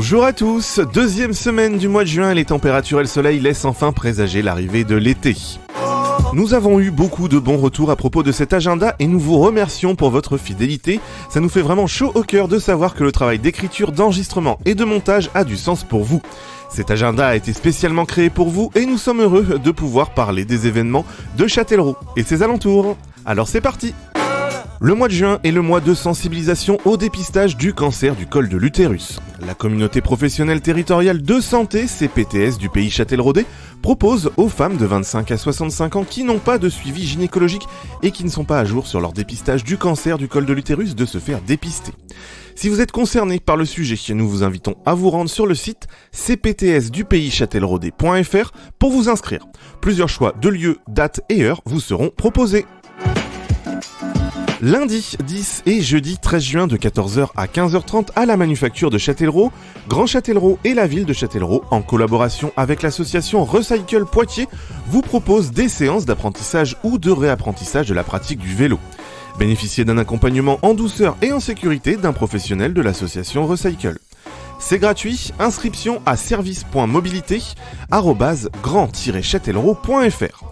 Bonjour à tous, deuxième semaine du mois de juin et les températures et le soleil laissent enfin présager l'arrivée de l'été. Nous avons eu beaucoup de bons retours à propos de cet agenda et nous vous remercions pour votre fidélité. Ça nous fait vraiment chaud au cœur de savoir que le travail d'écriture, d'enregistrement et de montage a du sens pour vous. Cet agenda a été spécialement créé pour vous et nous sommes heureux de pouvoir parler des événements de Châtellerault et ses alentours. Alors c'est parti! Le mois de juin est le mois de sensibilisation au dépistage du cancer du col de l'utérus. La communauté professionnelle territoriale de santé, CPTS du pays châtelleraudais, propose aux femmes de 25 à 65 ans qui n'ont pas de suivi gynécologique et qui ne sont pas à jour sur leur dépistage du cancer du col de l'utérus de se faire dépister. Si vous êtes concerné par le sujet, nous vous invitons à vous rendre sur le site cptsdupayschâtelleraudais.fr pour vous inscrire. Plusieurs choix de lieux, dates et heures vous seront proposés. Lundi 10 et jeudi 13 juin de 14h à 15h30 à la Manufacture de Châtellerault, Grand Châtellerault et la ville de Châtellerault, en collaboration avec l'association Recycle Poitiers, vous proposent des séances d'apprentissage ou de réapprentissage de la pratique du vélo. Bénéficiez d'un accompagnement en douceur et en sécurité d'un professionnel de l'association Recycle. C'est gratuit, inscription à service.mobilité@grand-châtellerault.fr.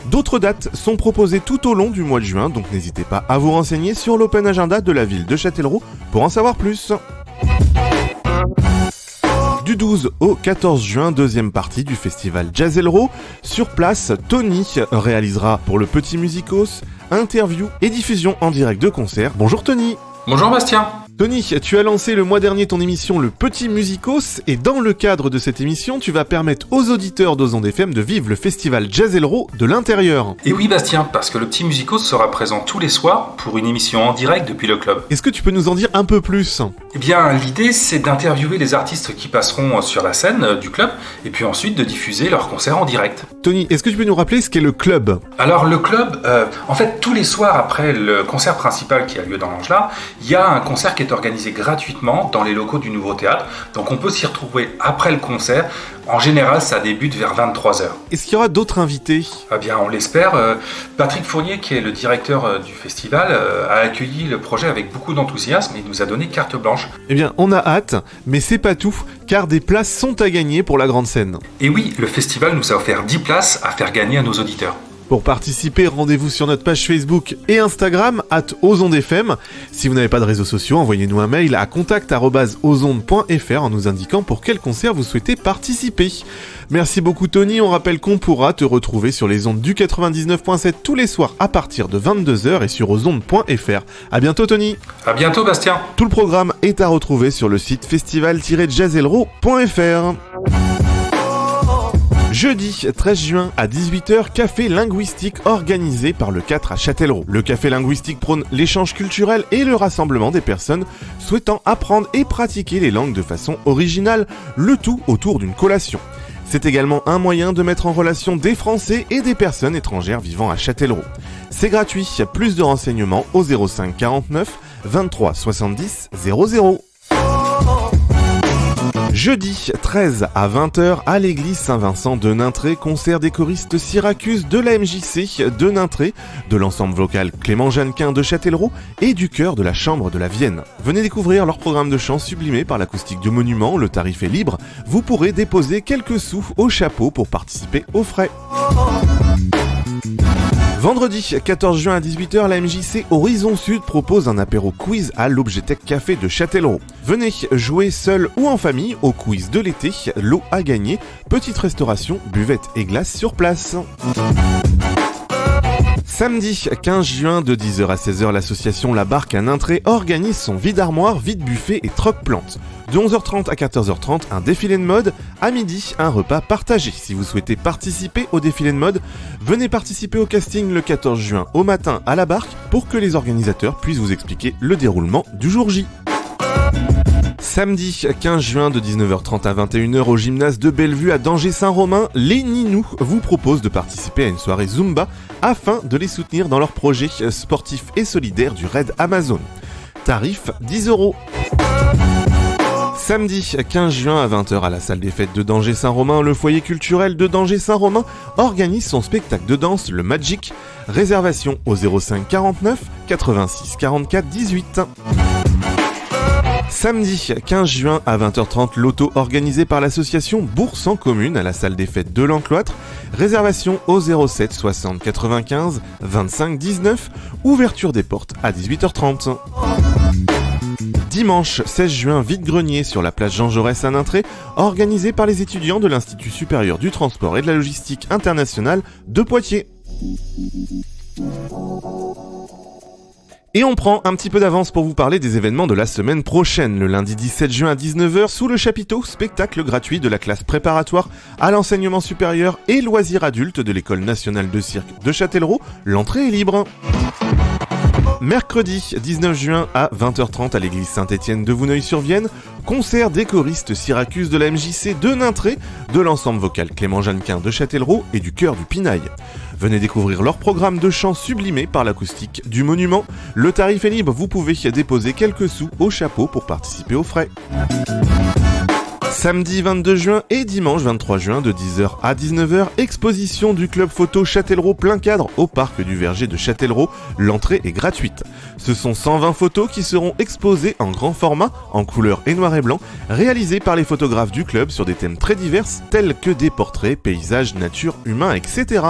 D'autres dates sont proposées tout au long du mois de juin, donc n'hésitez pas à vous renseigner sur l'Open Agenda de la ville de Châtellerault pour en savoir plus. Du 12 au 14 juin, deuxième partie du festival Jazzelro. Sur place, Tony réalisera pour le Petit Musicos, interview et diffusion en direct de concert. Bonjour Tony. Bonjour Bastien. Tony, tu as lancé le mois dernier ton émission Le Petit Musicos et dans le cadre de cette émission, tu vas permettre aux auditeurs d'Ozonde FM de vivre le festival Jazzelro de l'intérieur. Et oui Bastien, parce que Le Petit Musicos sera présent tous les soirs pour une émission en direct depuis le club. Est-ce que tu peux nous en dire un peu plus ? Eh bien, l'idée c'est d'interviewer les artistes qui passeront sur la scène du club et puis ensuite de diffuser leurs concerts en direct. Tony, est-ce que tu peux nous rappeler ce qu'est le club ? Alors le club, en fait tous les soirs après le concert principal qui a lieu dans l'Angelin, il y a un concert qui est organisé gratuitement dans les locaux du Nouveau Théâtre. Donc on peut s'y retrouver après le concert. En général, ça débute vers 23h. Est-ce qu'il y aura d'autres invités ? Eh bien, on l'espère. Patrick Fournier, qui est le directeur du festival, a accueilli le projet avec beaucoup d'enthousiasme et nous a donné carte blanche. Eh bien, on a hâte, mais c'est pas tout, car des places sont à gagner pour la grande scène. Et oui, le festival nous a offert 10 places à faire gagner à nos auditeurs. Pour participer, rendez-vous sur notre page Facebook et Instagram @ozondefm. Si vous n'avez pas de réseaux sociaux, envoyez-nous un mail à contact@ozonde.fr en nous indiquant pour quel concert vous souhaitez participer. Merci beaucoup Tony, on rappelle qu'on pourra te retrouver sur les ondes du 99.7 tous les soirs à partir de 22h et sur ozonde.fr. À bientôt Tony. À bientôt Bastien. Tout le programme est à retrouver sur le site festival-jazzelro.fr. Jeudi 13 juin à 18h, café linguistique organisé par le 4 à Châtellerault. Le café linguistique prône l'échange culturel et le rassemblement des personnes souhaitant apprendre et pratiquer les langues de façon originale, le tout autour d'une collation. C'est également un moyen de mettre en relation des Français et des personnes étrangères vivant à Châtellerault. C'est gratuit, plus de renseignements au 05 49 23 70 00. Jeudi 13 à 20h à l'église Saint-Vincent de Nintré, concert des choristes Syracuse de la MJC de Nintré, de l'ensemble vocal Clément Jeannequin de Châtellerault et du chœur de la Chambre de la Vienne. Venez découvrir leur programme de chant sublimé par l'acoustique du monument, le tarif est libre, vous pourrez déposer quelques sous au chapeau pour participer aux frais. Vendredi 14 juin à 18h, la MJC Horizon Sud propose un apéro quiz à l'Objetech Café de Châtellerault. Venez jouer seul ou en famille au quiz de l'été, lot à gagner, petite restauration, buvette et glace sur place. Samedi 15 juin de 10h à 16h, l'association La Barque à Nintré organise son vide-armoire, vide-buffet et troc-plante. De 11h30 à 14h30, un défilé de mode. À midi, un repas partagé. Si vous souhaitez participer au défilé de mode, venez participer au casting le 14 juin au matin à La Barque pour que les organisateurs puissent vous expliquer le déroulement du jour J. Samedi 15 juin de 19h30 à 21h au gymnase de Bellevue à Danger-Saint-Romain, les Ninous vous proposent de participer à une soirée Zumba afin de les soutenir dans leur projet sportif et solidaire du Raid Amazon. Tarif 10 €. Samedi 15 juin à 20h à la salle des fêtes de Danger-Saint-Romain, le foyer culturel de Danger-Saint-Romain organise son spectacle de danse, le Magic. Réservation au 05 49 86 44 18. Samedi 15 juin à 20h30, loto organisé par l'association Bourse en Commune à la salle des fêtes de l'Encloître. Réservation au 07 60 95 25 19. Ouverture des portes à 18h30. Dimanche 16 juin, vide-grenier sur la place Jean Jaurès à Nintré, organisé par les étudiants de l'Institut supérieur du transport et de la logistique internationale de Poitiers. Et on prend un petit peu d'avance pour vous parler des événements de la semaine prochaine. Le lundi 17 juin à 19h, sous le chapiteau, spectacle gratuit de la classe préparatoire à l'enseignement supérieur et loisirs adultes de l'École nationale de cirque de Châtellerault. L'entrée est libre. Mercredi 19 juin à 20h30 à l'église Saint-Étienne de Vouneuil-sur-Vienne, concert des choristes Syracuse de la MJC de Nintré, de l'ensemble vocal Clément Jeannequin de Châtellerault et du chœur du Pinail. Venez découvrir leur programme de chant sublimé par l'acoustique du monument. Le tarif est libre, vous pouvez déposer quelques sous au chapeau pour participer aux frais. Samedi 22 juin et dimanche 23 juin de 10h à 19h, exposition du club photo Châtellerault plein cadre au parc du Verger de Châtellerault. L'entrée est gratuite. Ce sont 120 photos qui seront exposées en grand format, en couleur et noir et blanc, réalisées par les photographes du club sur des thèmes très divers tels que des portraits, paysages, nature, humains, etc.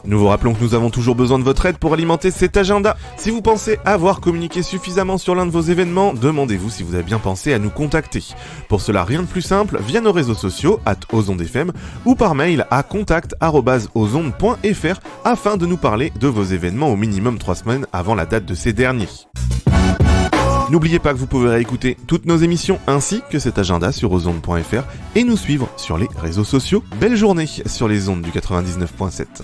Nous vous rappelons que nous avons toujours besoin de votre aide pour alimenter cet agenda. Si vous pensez avoir communiqué suffisamment sur l'un de vos événements, demandez-vous si vous avez bien pensé à nous contacter. Pour cela, rien de plus simple, via nos réseaux sociaux, @ozondefm, ou par mail à contact@ozonde.fr afin de nous parler de vos événements au minimum 3 semaines avant la date de ces derniers. N'oubliez pas que vous pouvez réécouter toutes nos émissions ainsi que cet agenda sur ozonde.fr et nous suivre sur les réseaux sociaux. Belle journée sur les ondes du 99.7.